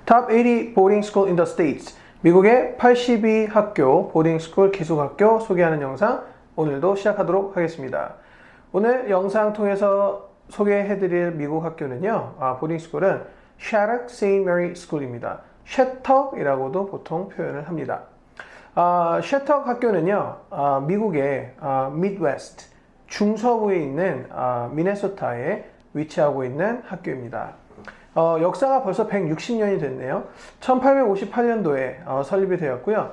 Top 80 boarding school in the States. 미국의 82 학교, 보딩스쿨 기숙학교 소개하는 영상 오늘도 시작하도록 하겠습니다. 오늘 영상 통해서 소개해드릴 미국 학교는요, 보딩스쿨은 Shattuck St. Mary School입니다. 셔턱이라고도 보통 표현을 합니다. 셔턱 학교는요, 미국의 미드웨스트, 중서부에 있는 미네소타에 위치하고 있는 학교입니다. 역사가 벌써 160년이 됐네요. 1858년도에 설립이 되었고요.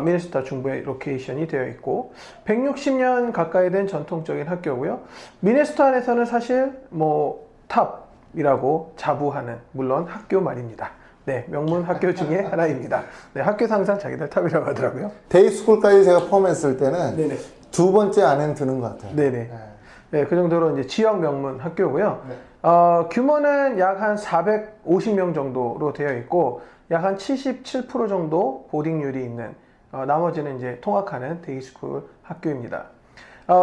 미네소타 중부에 로케이션이 되어 있고 160년 가까이 된 전통적인 학교고요. 미네소타 안에서는 사실 탑이라고 자부하는 물론 학교 말입니다. 네, 명문 학교 중에 하나입니다. 네, 학교에서 항상 자기들 탑이라고 하더라고요. 데이스쿨까지 제가 포함했을 때는 네네. 두 번째 안에는 드는 것 같아요. 네네. 네, 그 정도로 이제 지역 명문 학교고요. 네. 규모는 약 한 450명 정도로 되어 있고 약 한 77% 정도 보딩률이 있는 나머지는 이제 통학하는 데이스쿨 학교입니다.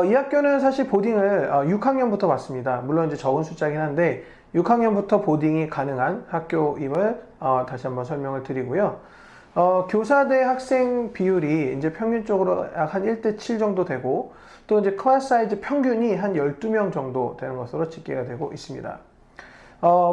이 학교는 사실 보딩을 6학년부터 받습니다. 물론 이제 적은 숫자긴 한데 6학년부터 보딩이 가능한 학교임을 다시 한번 설명을 드리고요. 교사 대 학생 비율이 이제 평균적으로 약 한 1대7 정도 되고 또 이제 클래스 사이즈 평균이 한 12명 정도 되는 것으로 집계가 되고 있습니다.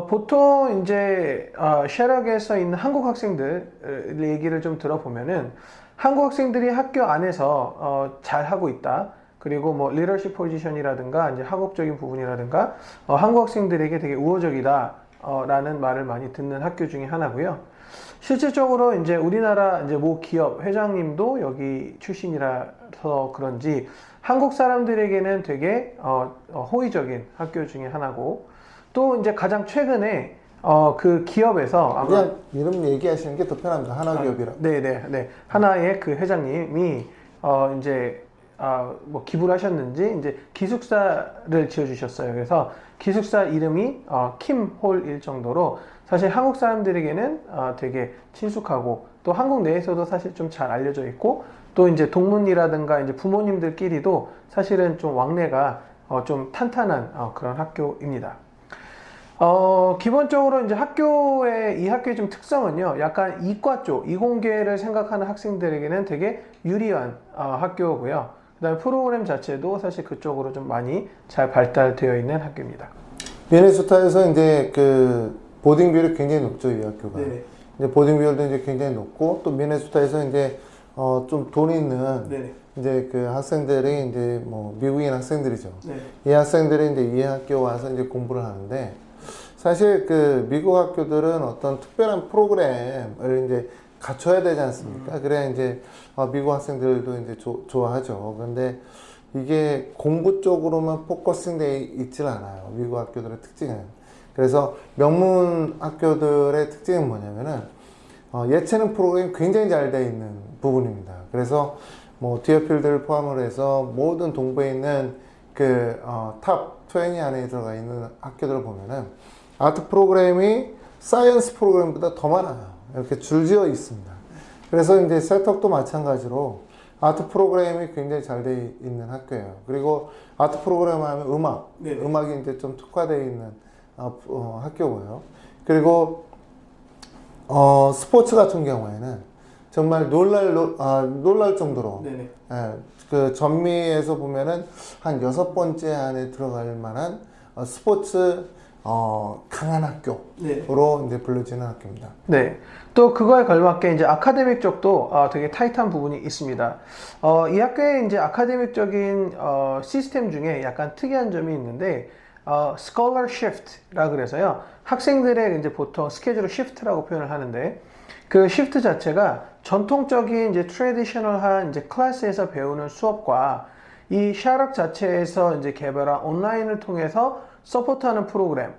보통 이제 셔럭에서 있는 한국 학생들 얘기를 좀 들어보면은 한국 학생들이 학교 안에서 잘 하고 있다. 그리고 뭐 리더십 포지션이라든가 이제 학업적인 부분이라든가 한국 학생들에게 되게 우호적이다 라는 말을 많이 듣는 학교 중에 하나고요. 실질적으로 이제 우리나라 이제 모 기업 회장님도 여기 출신이라서 그런지 한국 사람들에게는 되게 호의적인 학교 중에 하나고 또 이제 가장 최근에 그 기업에서 아마 그냥 이름 얘기하시는 게 더 편합니다. 하나기업이라. 네네. 하나의 그 회장님이 이제 뭐 기부를 하셨는지 이제 기숙사를 지어주셨어요. 그래서 기숙사 이름이 킴홀일 정도로 사실 한국 사람들에게는 되게 친숙하고 또 한국 내에서도 사실 좀 잘 알려져 있고 또 이제 동문이라든가 이제 부모님들끼리도 사실은 좀 왕래가 좀 탄탄한 그런 학교입니다. 기본적으로 이제 이 학교의 좀 특성은요, 약간 이과 쪽, 이공계를 생각하는 학생들에게는 되게 유리한 학교고요. 그 다음에 프로그램 자체도 사실 그쪽으로 좀 많이 잘 발달되어 있는 학교입니다. 미네소타에서 이제 그 보딩 비율이 굉장히 높죠, 이 학교가. 네네. 이제 보딩 비율도 이제 굉장히 높고 또 미네소타에서 이제 좀 돈 있는 네네. 이제 그 학생들이 이제 뭐 미국인 학생들이죠. 네. 이 학생들이 이제 이 학교 와서 이제 공부를 하는데 사실 그 미국 학교들은 어떤 특별한 프로그램을 이제 갖춰야 되지 않습니까? 그래야 이제 미국 학생들도 이제 좋아하죠. 그런데 이게 공부 쪽으로만 포커싱 돼 있질 않아요. 미국 학교들의 특징은. 그래서 명문 학교들의 특징은 뭐냐면은 예체능 프로그램이 굉장히 잘 돼 있는 부분입니다. 그래서 뭐 디어필드를 포함을 해서 모든 동부에 있는 그 탑 20 안에 들어가 있는 학교들을 보면은 아트 프로그램이 사이언스 프로그램보다 더 많아요. 이렇게 줄지어 있습니다. 그래서 이제 셔턱도 마찬가지로 아트 프로그램이 굉장히 잘 돼 있는 학교예요. 그리고 아트 프로그램 하면 네네. 음악이 이제 좀 특화되어 있는 학교고요. 그리고 스포츠 같은 경우에는 정말 놀랄 정도로 네네. 그 전미에서 보면은 한 6번째 안에 들어갈 만한 스포츠 강한 학교로 네. 이제 불려지는 학교입니다. 네. 또 그거에 걸맞게 이제 아카데믹 쪽도 되게 타이트한 부분이 있습니다. 이 학교의 이제 아카데믹적인 시스템 중에 약간 특이한 점이 있는데 scholar shift라 그래서요. 학생들의 이제 보통 스케줄을 shift라고 표현을 하는데 그 shift 자체가 전통적인 이제 트래디셔널한 이제 클래스에서 배우는 수업과 이 샤럭 자체에서 이제 개발한 온라인을 통해서 서포트하는 프로그램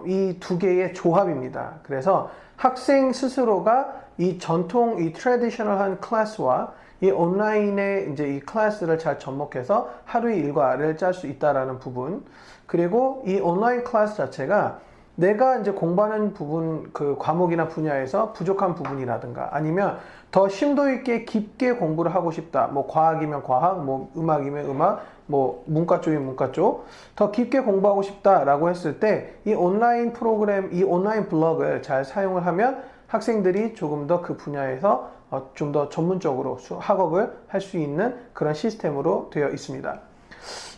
이 두 개의 조합입니다. 그래서 학생 스스로가 이 전통 이 트래디셔널한 클래스와 이 온라인의 이제 이 클래스를 잘 접목해서 하루의 일과를 짤 수 있다라는 부분 그리고 이 온라인 클래스 자체가 내가 이제 공부하는 부분 그 과목이나 분야에서 부족한 부분이라든가 아니면 더 심도 있게 깊게 공부를 하고 싶다. 뭐 과학이면 과학, 뭐 음악이면 음악, 뭐 문과 쪽이면 문과 쪽 더 깊게 공부하고 싶다라고 했을 때 이 온라인 프로그램, 이 온라인 블럭을 잘 사용을 하면 학생들이 조금 더 그 분야에서 좀 더 전문적으로 학업을 할 수 있는 그런 시스템으로 되어 있습니다.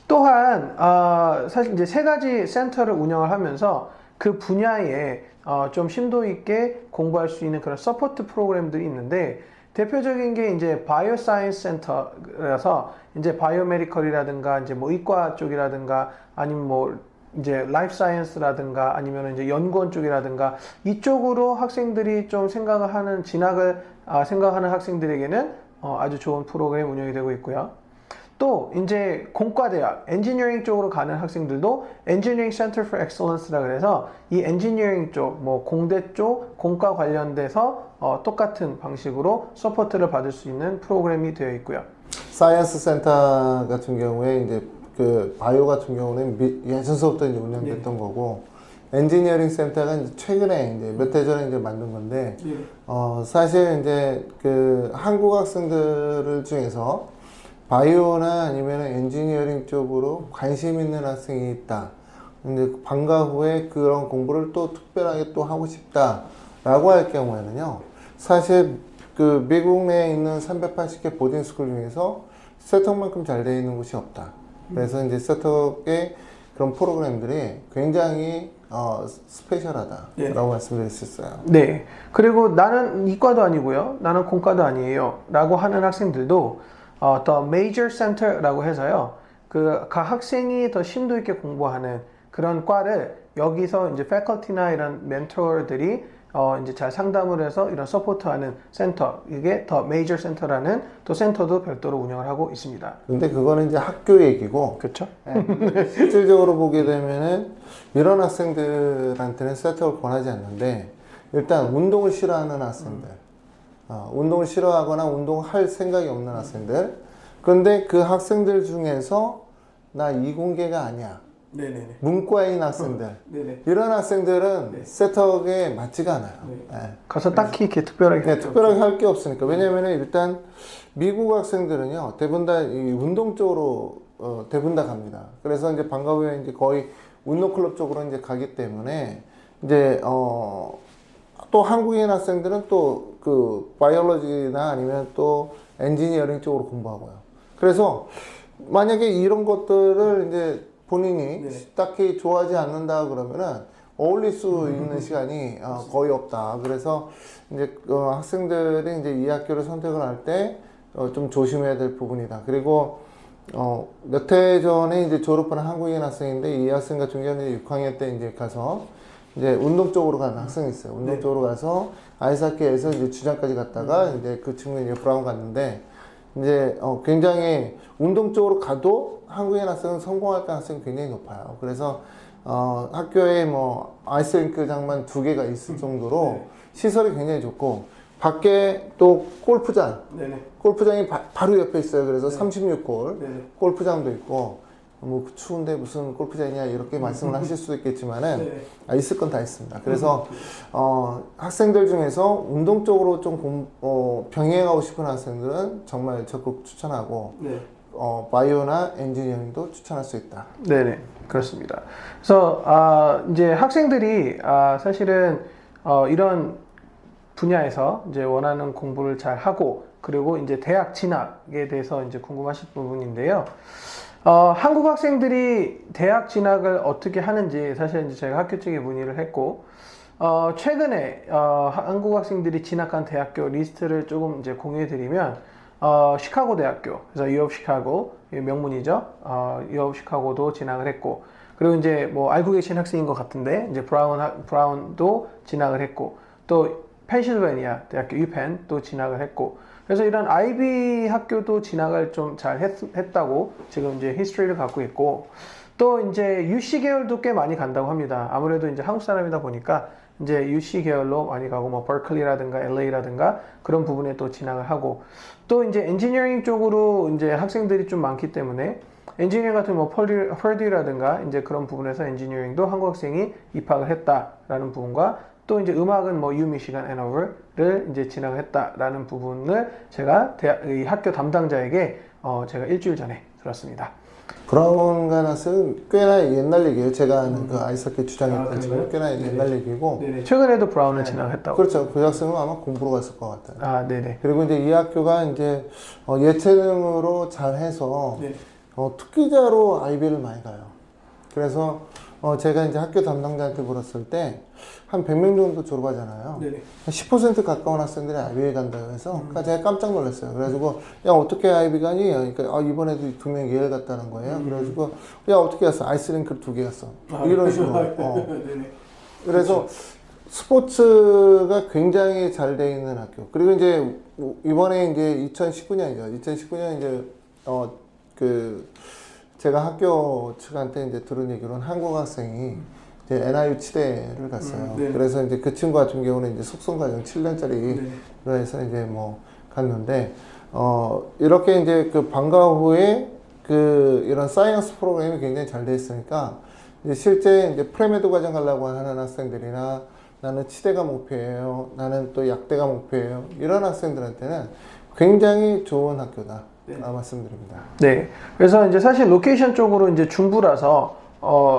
또한 사실 이제 세 가지 센터를 운영을 하면서 그 분야에 좀 심도 있게 공부할 수 있는 그런 서포트 프로그램들이 있는데 대표적인 게 이제 바이오 사이언스 센터라서 이제 바이오메디컬이라든가 이제 뭐 의과 쪽이라든가 아니면 뭐 이제 라이프 사이언스라든가 아니면 이제 연구원 쪽이라든가 이쪽으로 학생들이 좀 생각을 하는 진학을 생각하는 학생들에게는 아주 좋은 프로그램 운영이 되고 있고요. 또 이제 공과대학, 엔지니어링 쪽으로 가는 학생들도 엔지니어링 센터 for excellence라 그래서 이 엔지니어링 쪽, 뭐 공대 쪽, 공과 관련돼서 똑같은 방식으로 서포트를 받을 수 있는 프로그램이 되어 있고요. 사이언스 센터 같은 경우에 이제 그 바이오 같은 경우는 예전서부터 이제 운영됐던 거고 엔지니어링 센터가 이제 최근에 이제 몇 해 전에 이제 만든 건데 사실 이제 그 한국 학생들 중에서 바이오나 아니면 엔지니어링 쪽으로 관심 있는 학생이 있다. 근데 방과 후에 그런 공부를 또 특별하게 또 하고 싶다라고 할 경우에는요. 사실 그 미국 내에 있는 380개 보딩스쿨 중에서 세턱만큼 잘 되어 있는 곳이 없다. 그래서 이제 세턱의 그런 프로그램들이 굉장히 스페셜하다라고 말씀드릴 수 있어요. 네. 그리고 나는 이과도 아니고요. 나는 공과도 아니에요. 라고 하는 학생들도 더 메이저 센터라고 해서요. 각 학생이 더 심도 있게 공부하는 그런 과를 여기서 이제 패컬티나 이런 멘토들이 이제 잘 상담을 해서 이런 서포트하는 센터, 이게 더 메이저 센터라는 또 센터도 별도로 운영을 하고 있습니다. 근데 그거는 이제 학교 얘기고, 그렇죠? 실질적으로 보게 되면은 이런 학생들한테는 센터를 권하지 않는데 일단 운동을 싫어하는 학생들, 운동을 싫어하거나 운동할 생각이 없는 학생들. 그런데 그 학생들 중에서 나 이공계가 아니야. 네네네. 문과인 학생들. 네네. 이런 학생들은 네. 세턱에 맞지가 않아요. 네. 네. 가서 딱히 이렇게 특별하게 네, 특별하게 할 게 없으니까. 왜냐면 일단 미국 학생들은요, 대부분 다 이 운동 쪽으로 대부분 다 갑니다. 그래서 이제 방과 후에 이제 거의 운동 클럽 쪽으로 이제 가기 때문에 이제 또 한국인 학생들은 또 그 바이올로지나 아니면 또 엔지니어링 쪽으로 공부하고요. 그래서 만약에 이런 것들을 이제 본인이 네. 딱히 좋아하지 않는다 그러면은 어울릴 수 있는 시간이 거의 없다. 그래서 이제 학생들이 이제 이 학교를 선택을 할 때 좀 조심해야 될 부분이다. 그리고 몇 해 전에 이제 졸업한 한국인 학생인데 이 학생 같은 경우는 6학년 때 이제 가서 이제 운동 쪽으로 가는 학생이 있어요. 운동 네. 쪽으로 가서 아이스하키에서 이제 주장까지 갔다가 이제 그 친구는 이제 브라운 갔는데 이제 굉장히 운동 쪽으로 가도 한국인 학생은 성공할 가능성이 굉장히 높아요. 그래서 학교에 뭐 아이스링크장만 2개가 있을 정도로 네. 시설이 굉장히 좋고 밖에 또 골프장, 네네. 골프장이 바로 옆에 있어요. 그래서 네. 36골 네네. 골프장도 있고 뭐 추운데 무슨 골프장이냐 이렇게 말씀을 하실 수도 있겠지만은 네. 있을 건 다 있습니다. 그래서 학생들 중에서 운동 쪽으로 좀 병행하고 싶은 학생들은 정말 적극 추천하고 네. 바이오나 엔지니어링도 추천할 수 있다. 네네, 그렇습니다. 그래서 이제 학생들이 사실은 이런 분야에서 이제 원하는 공부를 잘 하고 그리고 이제 대학 진학에 대해서 이제 궁금하실 부분인데요. 한국 학생들이 대학 진학을 어떻게 하는지 사실 이제 제가 학교 측에 문의를 했고 최근에 한국 학생들이 진학한 대학교 리스트를 조금 이제 공유해드리면 시카고 대학교, 그래서 U of Chicago 명문이죠. U of Chicago도 진학을 했고, 그리고 이제 뭐 알고 계신 학생인 것 같은데 이제 브라운도 진학을 했고, 또 펜실베니아 대학교 UPenn도 진학을 했고, 그래서 이런 아이비 학교도 진학을 좀 잘 했다고 지금 이제 히스토리를 갖고 있고, 또 이제 UC 계열도 꽤 많이 간다고 합니다. 아무래도 이제 한국 사람이다 보니까 이제 UC 계열로 많이 가고 뭐 버클리라든가 LA라든가 그런 부분에 또 진학을 하고, 또 이제 엔지니어링 쪽으로 이제 학생들이 좀 많기 때문에 엔지니어링 같은 뭐 퍼듀라든가 이제 그런 부분에서 엔지니어링도 한국 학생이 입학을 했다라는 부분과, 또 이제 음악은 뭐 유미시간 애너버를 이제 진학을 했다라는 부분을 제가 이 학교 담당자에게 제가 일주일 전에 들었습니다. 브라운 가나스는 꽤나 옛날 얘기예요. 제가 아는 그 아이스하키 주장했던 친구 그런가요? 꽤나 네네. 옛날 얘기고. 네네. 최근에도 브라운을 진학했다고. 그렇죠. 그 학생은 아마 공부로 갔을 것 같아요. 아, 네네. 그리고 이제 이 학교가 이제 예체능으로 잘해서 네. 특기자로 아이비를 많이 가요. 그래서 제가 이제 학교 담당자한테 물었을 때 한 100명 정도 졸업하잖아요. 네네. 10% 가까운 학생들이 아이비에 간다고 해서 제가 깜짝 놀랐어요. 그래가지고 야 어떻게 아이비 가니? 그러니까 이번에도 2명 예를 갔다는 거예요. 그래가지고 야 어떻게 갔어? 아이스링크를 2개 갔어. 이런 식으로. 네네. 그래서 스포츠가 굉장히 잘 돼 있는 학교. 그리고 이제 이번에 이제 2019년이죠. 2019년 이제 제가 학교 측한테 이제 들은 얘기로는 한국 학생이 이제 NIU 치대를 갔어요. 네. 그래서 이제 그 친구 같은 경우는 이제 숙성 과정 7년짜리로 해서 이제 뭐 갔는데 이렇게 이제 그 방과 후에 그 이런 사이언스 프로그램이 굉장히 잘 돼 있으니까 이제 실제 이제 프레메드 과정 가려고 하는 학생들이나 나는 치대가 목표예요. 나는 또 약대가 목표예요. 이런 학생들한테는 굉장히 좋은 학교다. 말씀드립니다. 네. 그래서 이제 사실 로케이션 쪽으로 이제 중부라서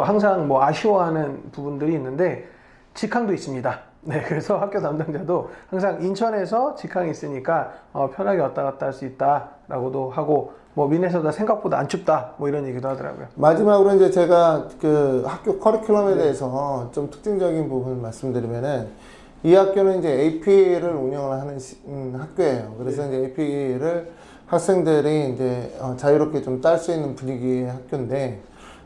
항상 뭐 아쉬워하는 부분들이 있는데 직항도 있습니다. 네. 그래서 학교 담당자도 항상 인천에서 직항이 있으니까 편하게 왔다 갔다 할 수 있다라고도 하고 뭐 미네소타 생각보다 안 춥다 뭐 이런 얘기도 하더라고요. 마지막으로 이제 제가 그 학교 커리큘럼에 대해서 좀 특징적인 부분 말씀드리면은 이 학교는 이제 AP를 운영을 하는 학교예요. 그래서 이제 AP를 학생들이 이제 자유롭게 좀 딸 수 있는 분위기의 학교인데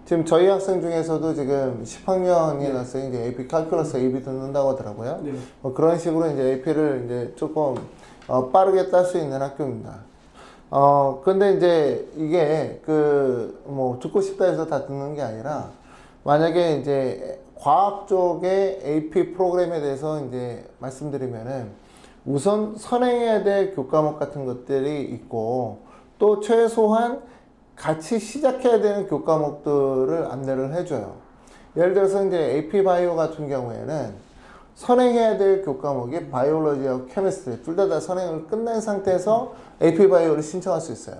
지금 저희 학생 중에서도 지금 10학년인 학생이 이제 AP 칼큘러스 AB 듣는다고 하더라고요. 그런 식으로 이제 AP를 이제 조금 빠르게 딸 수 있는 학교입니다. 근데 이제 이게 뭐 듣고 싶다 해서 다 듣는 게 아니라 만약에 이제 과학 쪽의 AP 프로그램에 대해서 이제 말씀드리면은 우선 선행해야 될 교과목 같은 것들이 있고 또 최소한 같이 시작해야 되는 교과목들을 안내를 해줘요. 예를 들어서 이제 AP 바이오 같은 경우에는 선행해야 될 교과목이 바이올로지하고 케미스트리 둘 다 선행을 끝낸 상태에서 AP 바이오를 신청할 수 있어요.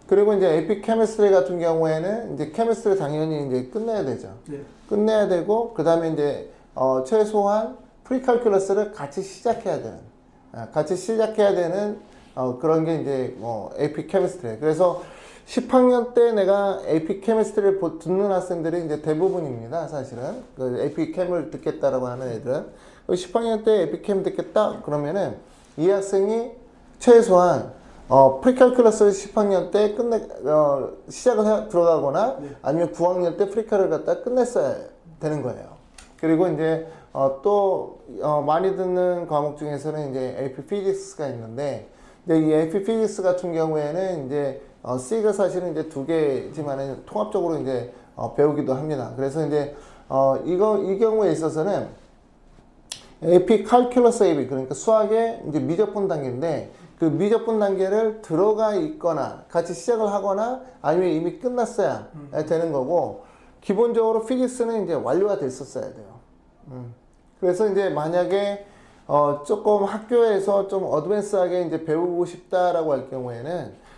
그리고 이제 AP 케미스트리 같은 경우에는 이제 케미스트리 당연히 이제 끝내야 되죠. 끝내야 되고 그 다음에 이제 최소한 프리칼큘러스를 같이 시작해야 되는 그런 게 이제 뭐 AP 케미스트리. 그래서 10학년 때 내가 AP 케미스트리를 듣는 학생들이 이제 대부분입니다. 사실은 그 AP 캠을 듣겠다라고 하는 애들은 10학년 때 AP 캠 듣겠다 그러면은 이 학생이 최소한 프리칼큘러스를 10학년 때 시작을 들어가거나 아니면 9학년 때 프리칼을 갖다 끝냈어야 되는 거예요. 그리고 이제 또 많이 듣는 과목 중에서는 이제 AP 피직스가 있는데 이제 이 AP 피직스 같은 경우에는 이제 C가 사실은 이제 2개지만 통합적으로 이제 배우기도 합니다. 그래서 이제 이 경우에 있어서는 AP 칼큘러스 AB 그러니까 수학의 이제 미적분 단계인데 그 미적분 단계를 들어가 있거나 같이 시작을 하거나 아니면 이미 끝났어야 되는 거고 기본적으로 피직스는 이제 완료가 됐었어야 돼요. 그래서 이제 만약에 조금 학교에서 좀 어드밴스하게 이제 배우고 싶다라고 할 경우에는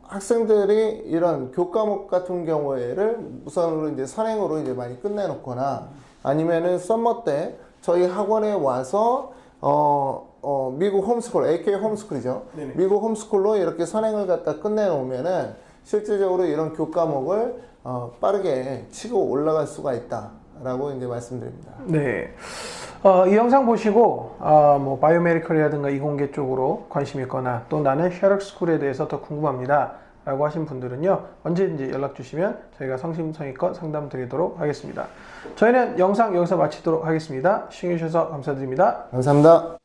학생들이 이런 교과목 같은 경우에를 우선으로 이제 선행으로 이제 많이 끝내놓거나 아니면은 썸머 때 저희 학원에 와서 미국 홈스쿨, AK 홈스쿨이죠. 네네. 미국 홈스쿨로 이렇게 선행을 갖다 끝내놓으면은 실질적으로 이런 교과목을 빠르게 치고 올라갈 수가 있다라고 이제 말씀드립니다. 네. 이 영상 보시고 뭐 바이오메디컬이라든가 이공계 쪽으로 관심 있거나 또 나는 셔럭 스쿨에 대해서 더 궁금합니다 라고 하신 분들은요 언제든지 연락 주시면 저희가 성심성의껏 상담 드리도록 하겠습니다. 저희는 영상 여기서 마치도록 하겠습니다. 시청해 주셔서 감사드립니다. 감사합니다.